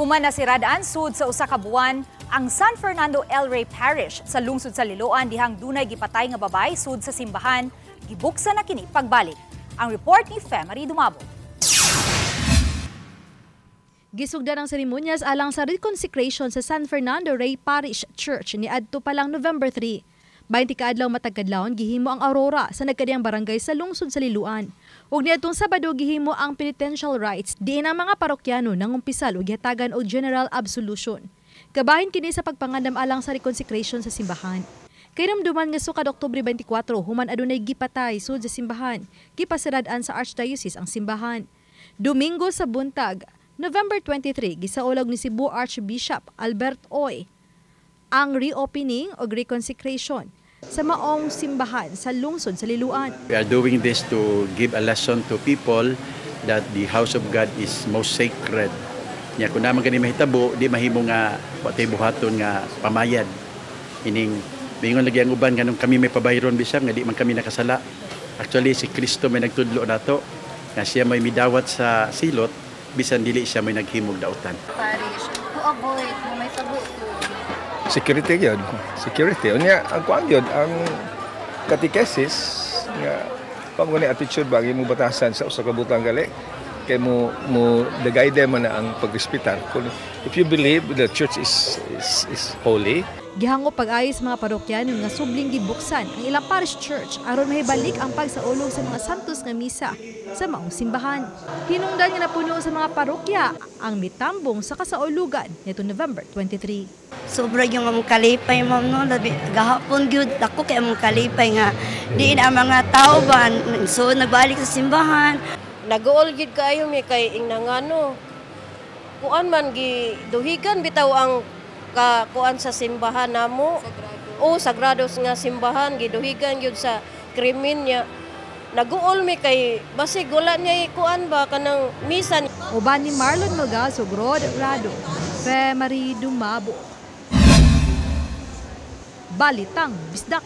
Human nasiradaan sud sa usa ka buwan ang San Fernando El Rey Parish sa lungsod sa Liloan dihang dunay gipatay nga babay sud sa simbahan, gibuksan na kini pagbalik. Ang report ni Femari Dumabo. Gisugdan ang seremonyas alang sa reconsecration sa San Fernando Rey Parish Church ni adto pa lang November 3. 20 ka adlaw matag kadlawon gihimo ang aurora sa nagkadiyang barangay sa lungsod sa Liloan. Ug niadtong Sabado gihimo ang penitential rites diin ang mga parokyano nangumpisal og gihatagan og general absolution. Kabahin kini sa pagpangandam alang sa reconsecration sa simbahan. Kay namduman nga sukad Oktubre 24 human adunay gipatay sud sa simbahan, gipasirad-an sa Archdiocese ang simbahan. Domingo sa buntag, November 23, gisaulog ni Cebu Archbishop Albert Oy ang reopening o reconsecration sa maong simbahan sa lungsod sa Liloan. We are doing this to give a lesson to people that the house of God is most sacred. Nya kung naman gani mahitabo, di mahimo nga patay buhaton nga pamayad. Ining mingon lagi ang uban kanung kami may pabayron bisag nga di man kami nakasala. Actually si Kristo may nagtudlo nato nga siya may midawat sa silot bisan dili siya may naghimog daotan. Parish, to avoid may tabo ko. Security yun. Security. Unya, ang kuan yun, ang catechesis, nga, pag-uni attitude ba, mo batasan sa usa ka butang gali, kay mo the mo na ang pag-respetar. If you believe the church is holy, Gihango pag-ayos mga parokyano nga subling gibuksan ang ilang parish church aron mahibalik ang pagsaulog sa mga santos nga misa sa maong simbahan. Hinungdan nga napuno sa mga parokya ang mitambong sa kasaulugan nitong November 23. Sobra yung among kalipay, ma'am, no? Gahapon gyud ako kay among kalipay nga di na mga tao ba so nagbalik sa simbahan. Nag-uol gid kayo mi kay ingnangano. Kuan man gi duhigan bitaw ang kuan sa simbahan namo. Sagrado nga simbahan giduhigan gyud sa krimen niya. Nag-uol mi kay basig wala niya kuan ba kanang misa. Uban ni Marlon Malgasog, Rod Rado, Femari Dumabo. Balitang Bisdak.